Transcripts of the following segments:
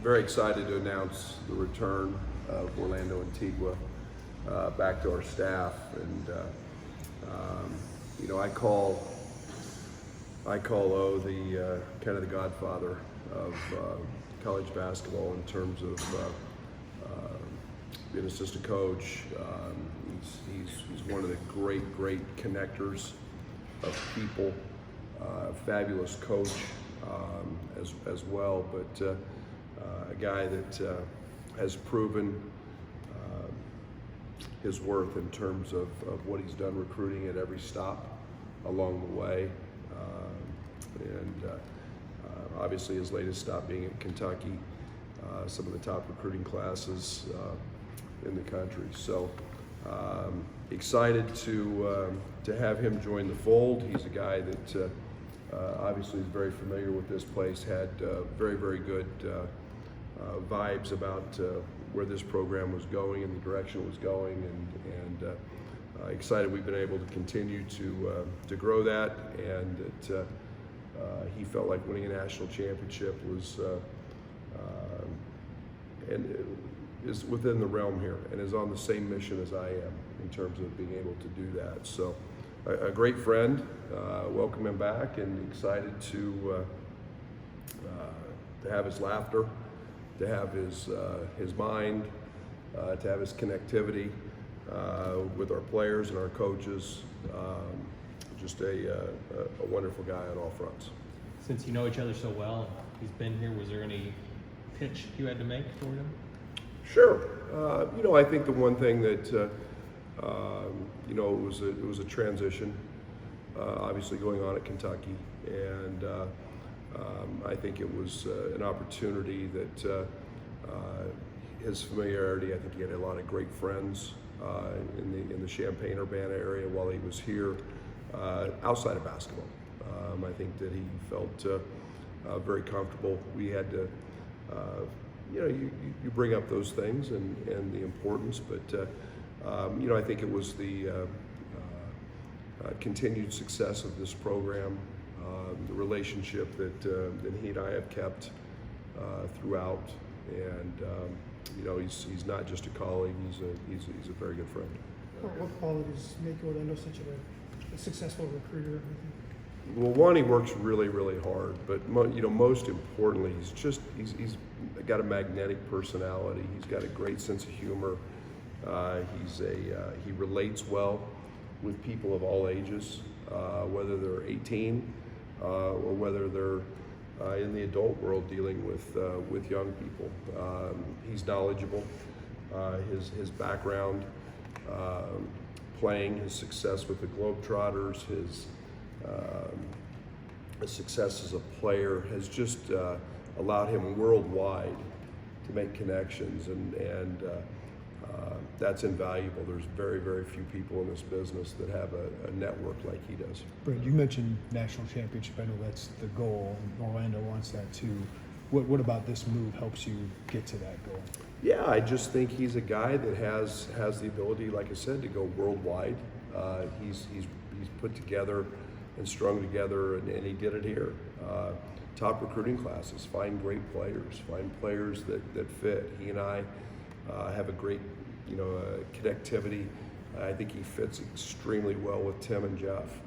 very excited to announce the return of Orlando Antigua back to our staff, and you know, I call O the kind of the godfather of college basketball in terms of being an assistant coach. He's one of the great connectors of people, fabulous coach as well, but a guy that has proven his worth in terms of what he's done recruiting at every stop along the way. Obviously his latest stop being at Kentucky, some of the top recruiting classes in the country. So excited to have him join the fold. He's a guy that obviously is very familiar with this place, had very good vibes about where this program was going and the direction it was going, and excited we've been able to continue to grow that, and that he felt like winning a national championship was and is within the realm here, and is on the same mission as I am in terms of being able to do that. So a great friend, welcome him back, and excited to have his laughter, to have his mind, to have his connectivity with our players and our coaches. Just a wonderful guy on all fronts. Since you know each other so well, he's been here, was there any pitch you had to make toward him? Sure. You know, I think the one thing that you know, it was a transition, obviously going on at Kentucky, and I think it was an opportunity that his familiarity. I think he had a lot of great friends in the Champaign-Urbana area while he was here, outside of basketball. I think that he felt very comfortable. We had to, you know, you bring up those things and the importance, but you know, I think it was the continued success of this program, the relationship that he and I have kept throughout, and you know, he's not just a colleague; he's a very good friend. What qualities make Orlando such a successful recruiter? Well, one, he works really hard, but you know, most importantly, he's got a magnetic personality. He's got a great sense of humor. He relates well with people of all ages, whether they're 18 or whether they're in the adult world dealing with young people. He's knowledgeable. His background, playing, his success with the Globetrotters, his success as a player has just allowed him worldwide to make connections, and that's invaluable. There's very few people in this business that have a network like he does. Brad, you mentioned national championship. I know that's the goal. Orlando wants that too. What about this move helps you get to that goal? Yeah, I just think he's a guy that has the ability, like I said, to go worldwide. He's put together and strung together, and he did it here. Top recruiting classes, find great players, find players that fit. He and I have a great, you know, connectivity. I think he fits extremely well with Tim and Jeff.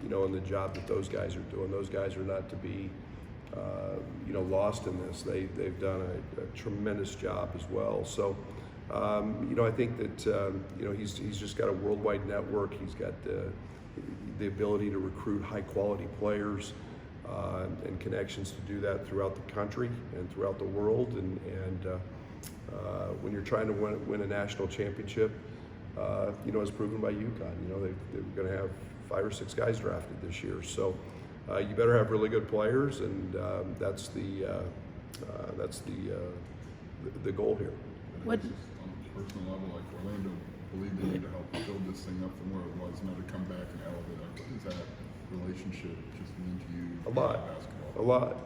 You know, and the job that those guys are doing. Those guys are not to be, you know, lost in this. They've done a tremendous job as well. So, you know, I think that you know, he's just got a worldwide network. He's got the ability to recruit high quality players and connections to do that throughout the country and throughout the world. And when you're trying to win a national championship, you know, as proven by UConn, you know, they're going to have 5 or 6 guys drafted this year. So you better have really good players, and that's the goal here. What? On a personal level, like Orlando believed they need to help build this thing up from where it was, now to come back and elevate it. What does that relationship just mean to you? A lot. A lot.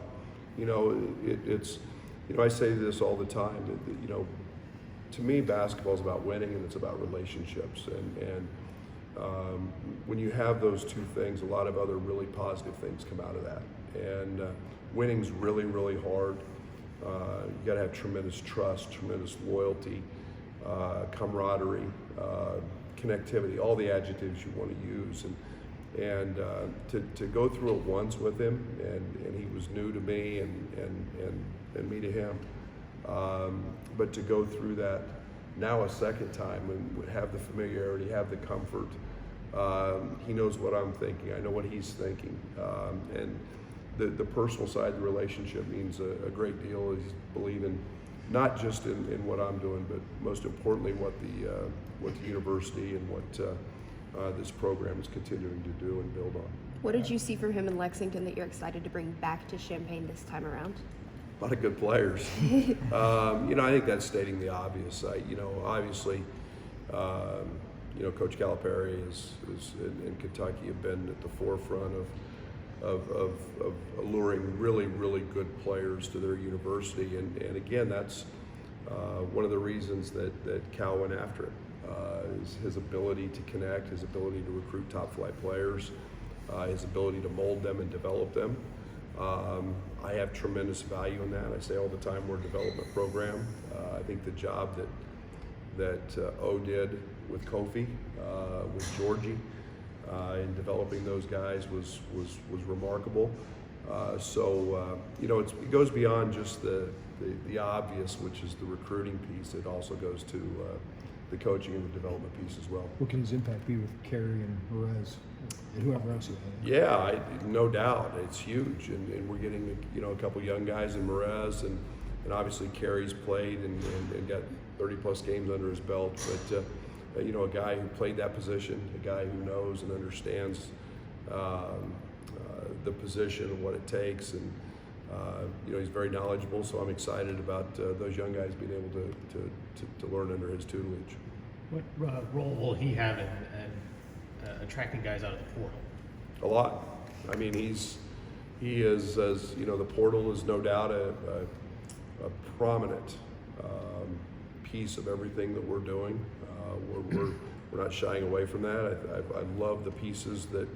You know, it's, you know, I say this all the time, that, you know, to me, basketball is about winning and it's about relationships. And when you have those two things, a lot of other really positive things come out of that. And winning's really hard. You got to have tremendous trust, tremendous loyalty, camaraderie, connectivity, all the adjectives you want to use. And to go through it once with him, and he was new to me and me to him, but to go through that now a second time and have the familiarity, have the comfort. He knows what I'm thinking. I know what he's thinking. And the personal side of the relationship means a great deal. He's believing not just in what I'm doing, but most importantly what the university and what this program is continuing to do and build on. What did you see from him in Lexington that you're excited to bring back to Champaign this time around? A lot of good players. I think that's stating the obvious. Obviously, Coach Calipari is in Kentucky have been at the forefront of alluring really, really good players to their university. And again, that's one of the reasons that Cal went after him, is his ability to connect, his ability to recruit top flight players, his ability to mold them and develop them. I have tremendous value in that. I say all the time we're a development program. I think the job that O did with Kofi, with Georgie, in developing those guys was remarkable. It goes beyond just the obvious, which is the recruiting piece. It also goes to the coaching and the development piece as well. What can his impact be with Kerry and Perez and whoever else you have? Yeah, no doubt, it's huge, and we're getting a couple young guys in Perez, and obviously Kerry's played and got 30 plus games under his belt, but a guy who played that position, a guy who knows and understands the position and what it takes, and he's very knowledgeable. So I'm excited about those young guys being able to learn under his tutelage. What role will he have in attracting guys out of the portal? A lot. I mean, he is, as the portal is no doubt a prominent piece of everything that we're doing. We're not shying away from that. I love the pieces that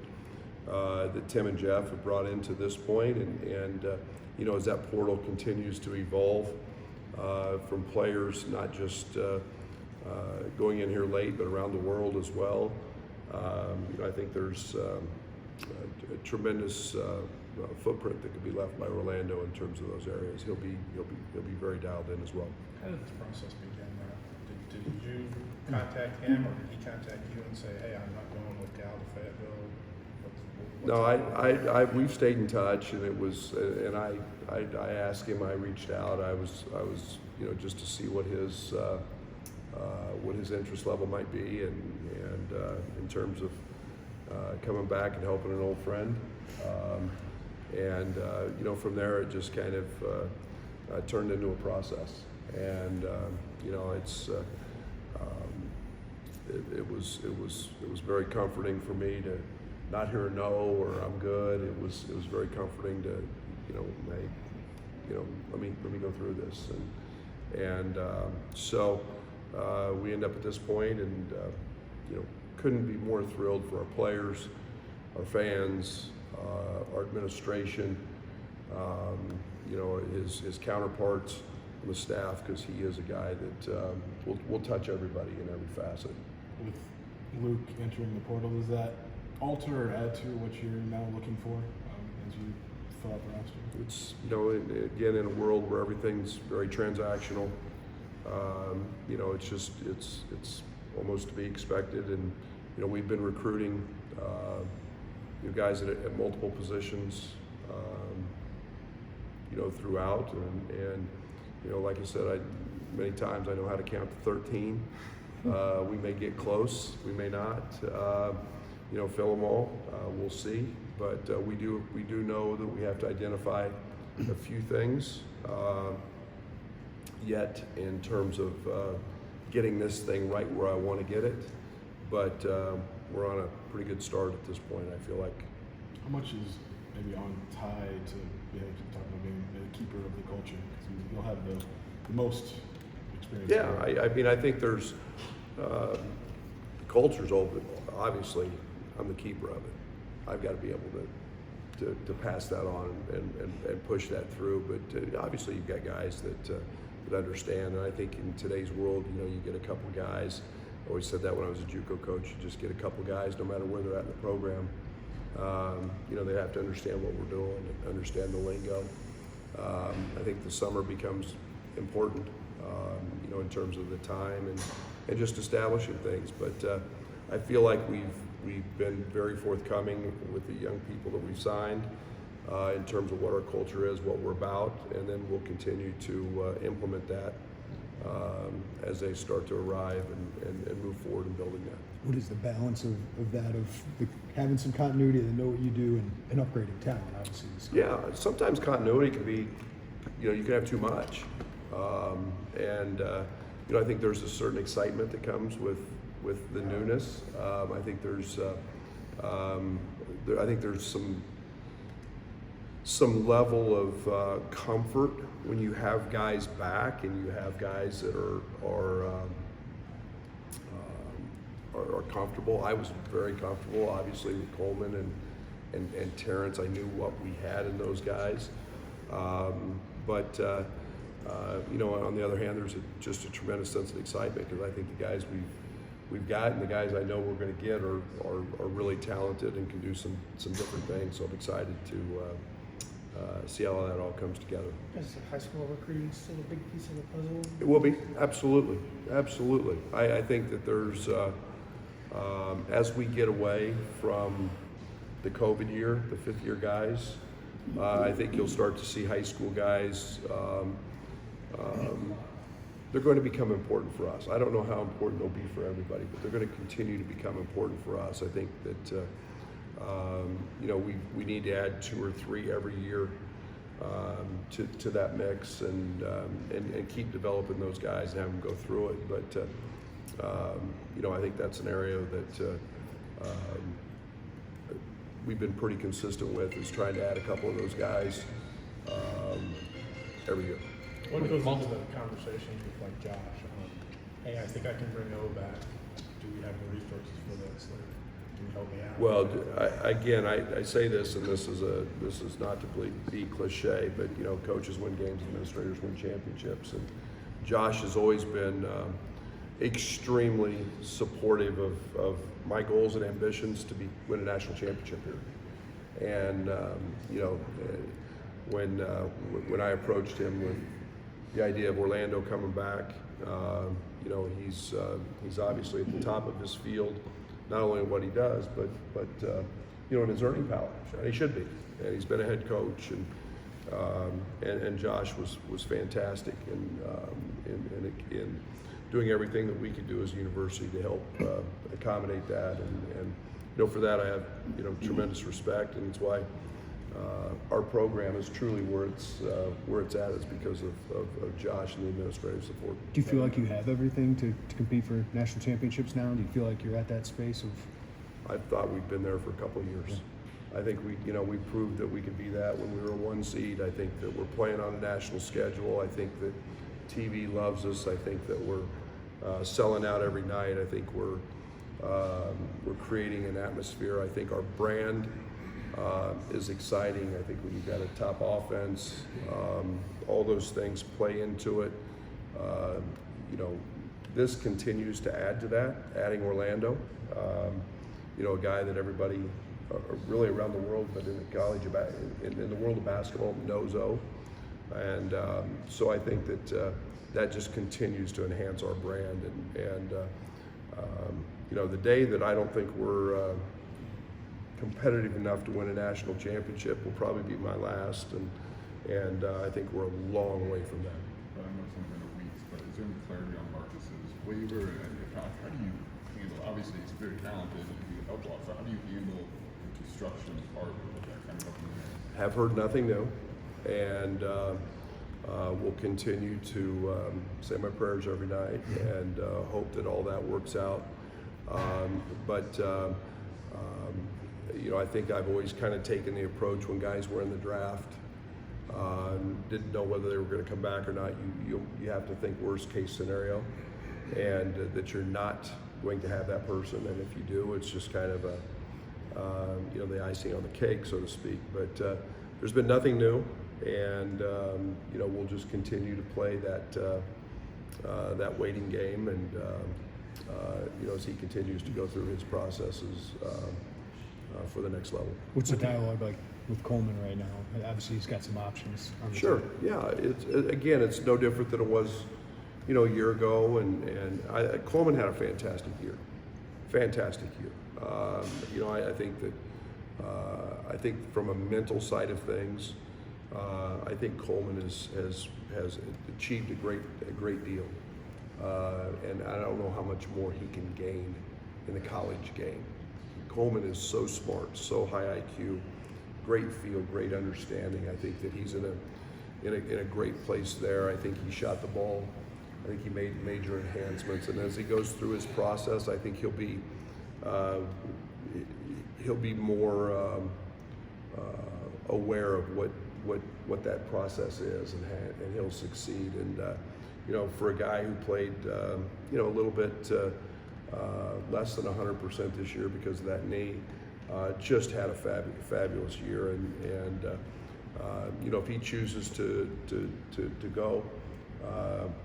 Tim and Jeff have brought into this point, and as that portal continues to evolve from players, not just going in here late, but around the world as well. I think there's a tremendous footprint that could be left by Orlando in terms of those areas. He'll be very dialed in as well. How did this process begin? Did you contact him, or did he contact you and say, "Hey, I'm not going with Cal to Fayetteville"? No, we've stayed in touch, and it was, and I asked him. I reached out. I was just to see what his interest level might be, and in terms of coming back and helping an old friend, from there it just kind of turned into a process, and it was very comforting for me to not hear a no or I'm good. It was very comforting to let me go through this, and so we end up at this point, and couldn't be more thrilled for our players, our fans, our administration, his counterparts on the staff, because he is a guy that will touch everybody in every facet. With Luke entering the portal, does that alter or add to what you're now looking for as you fill out the roster? It's again, in a world where everything's very transactional, it's almost to be expected, and we've been recruiting guys at multiple positions throughout, and like I said, many times I know how to count to 13. We may get close, we may not. Fill them all. We'll see, but we do know that we have to identify a few things yet in terms of getting this thing right where I want to get it. But we're on a pretty good start at this point, I feel like. How much is maybe on Ty to keep talking about being the keeper of the culture? Because you'll have the most experience. Yeah, I think there's the culture's open. Obviously, I'm the keeper of it. I've got to be able to pass that on and push that through. But obviously you've got guys that understand, and I think in today's world, you get a couple guys. I always said that when I was a JUCO coach, you just get a couple guys, no matter where they're at in the program. They have to understand what we're doing, understand the lingo. I think the summer becomes important, in terms of the time and just establishing things. But I feel like we've been very forthcoming with the young people that we've signed in terms of what our culture is, what we're about, and then we'll continue to implement that as they start to arrive and move forward in building that. What is the balance of that, having some continuity, they know what you do, and upgrading talent, obviously? Yeah, sometimes continuity can be, you can have too much. I think there's a certain excitement that comes with the newness. I think there's some level of comfort when you have guys back and you have guys that are comfortable. I was very comfortable, obviously, with Coleman and Terrence. I knew what we had in those guys. On the other hand, there's just a tremendous sense of excitement because I think the guys we've got and the guys I know we're going to get are really talented and can do some different things. So I'm excited to see how that all comes together. Is high school recruiting still a big piece of the puzzle? It will be, absolutely. I think that there's, as we get away from the COVID year, the fifth year guys, I think you'll start to see high school guys, they're going to become important for us. I don't know how important they'll be for everybody, but they're going to continue to become important for us. I think that, we need to add 2 or 3 every year to that mix and keep developing those guys and have them go through it. But I think that's an area that we've been pretty consistent with, is trying to add a couple of those guys every year. What goes into the conversations with like Josh? Hey, I think I can bring O back. Do we have the resources for this? Like, can you help me out? Well, I say this, and this is not to be cliche, but coaches win games, administrators win championships, and Josh has always been extremely supportive of my goals and ambitions to win a national championship here. And when I approached him with the idea of Orlando coming back, he's obviously at the top of his field, not only in what he does, but in his earning power. And he should be. And he's been a head coach, and Josh was fantastic in doing everything that we could do as a university to help accommodate that. And for that I have tremendous respect, and it's why our program is truly where it's at, is because of Josh and the administrative support. Do you feel like you have everything to compete for national championships now? Do you feel like you're at that space of? I thought we'd been there for a couple of years. I think we proved that we could be that when we were a 1 seed. I think that we're playing on a national schedule. I think that TV loves us. I think that we're selling out every night. I think we're creating an atmosphere. I think our brand is exciting. I think when you've got a top offense, all those things play into it. This continues to add to that, adding Orlando, a guy that everybody really around the world, but in the college, in the world of basketball, knows O. And so I think that that just continues to enhance our brand. And the day that I don't think we're competitive enough to win a national championship will probably be my last, and I think we're a long way from that. I know it's only been a week, but is there any clarity on Marcus's waiver? And how do you handle? Obviously, he's very talented and he's a help lot. So how do you handle the construction part of that kind of up in the air? Have heard nothing new, and we'll continue to say my prayers every night and hope that all that works out. I think I've always kind of taken the approach when guys were in the draft, didn't know whether they were going to come back or not. You have to think worst case scenario, and that you're not going to have that person. And if you do, it's just kind of the icing on the cake, so to speak. But there's been nothing new, and we'll just continue to play that waiting game, and as he continues to go through his processes for the next level. What's the dialogue like with Coleman right now? Obviously, he's got some options on the Sure. team. Yeah. It's no different than it was, a year ago. And Coleman had a fantastic year. Fantastic year. I think that I think from a mental side of things, I think Coleman has achieved a great deal. And I don't know how much more he can gain in the college game. Coleman is so smart, so high IQ, great feel, great understanding. I think that he's in a great place there. I think he shot the ball. I think he made major enhancements, and as he goes through his process, I think he'll be more aware of what that process is, and he'll succeed. And for a guy who played a little bit less than 100% this year because of that knee, just had a fabulous year. And if he chooses to go,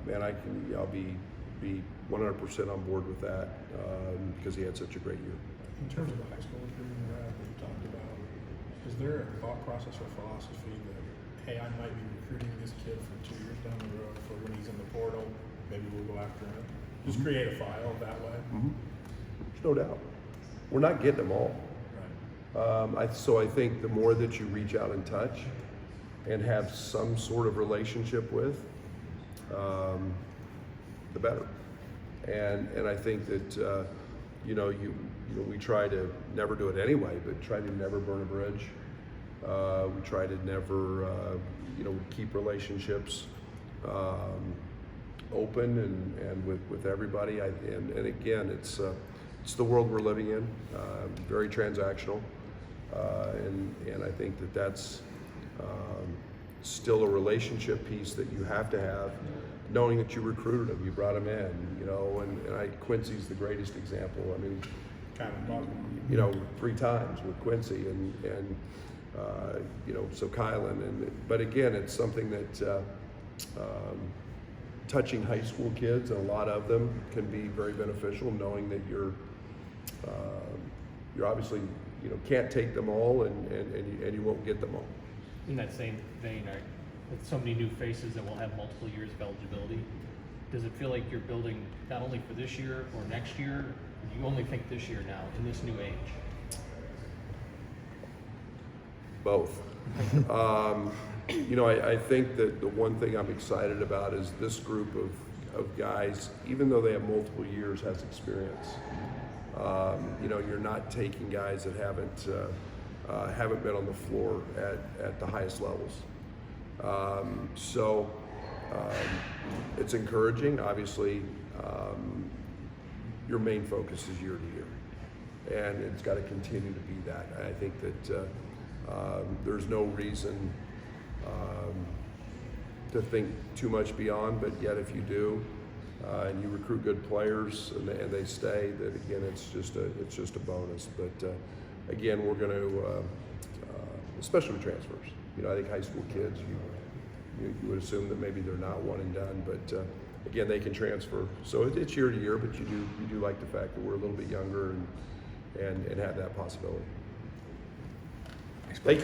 man, I'll be 100% on board with that because he had such a great year. In terms of the high school recruiting that you talked about, is there a thought process or philosophy that, hey, I might be recruiting this kid for 2 years down the road for when he's in the portal, maybe we'll go after him? Just create a file that way? Mm-hmm. There's no doubt. We're not getting them all. Right. So I think the more that you reach out and touch and have some sort of relationship with, the better. And I think that we try to never do it anyway, but try to never burn a bridge. We try to never keep relationships open and with everybody. And again, it's the world we're living in, very transactional, and I think that's still a relationship piece that you have to have, knowing that you recruited him, you brought him in, and Quincy's the greatest example. I mean, Kind of 3 times with Quincy, and so Kylan, but again, it's something that touching high school kids, and a lot of them, can be very beneficial, knowing that you're obviously can't take them all, and you won't get them all. In that same vein, with so many new faces that will have multiple years of eligibility, does it feel like you're building not only for this year or next year? Or do you only think this year now in this new age? Both. I think that the one thing I'm excited about is this group of guys, even though they have multiple years, has experience. You're not taking guys that haven't been on the floor at the highest levels. It's encouraging. Obviously, your main focus is year to year, and it's got to continue to be that. I think that there's no reason to think too much beyond, but yet if you do, and you recruit good players and they stay, that again, it's just a bonus. But again, we're going to, especially with transfers. I think high school kids, you would assume that maybe they're not one and done, but again, they can transfer. So it's year to year, but you do like the fact that we're a little bit younger and have that possibility. Thank you.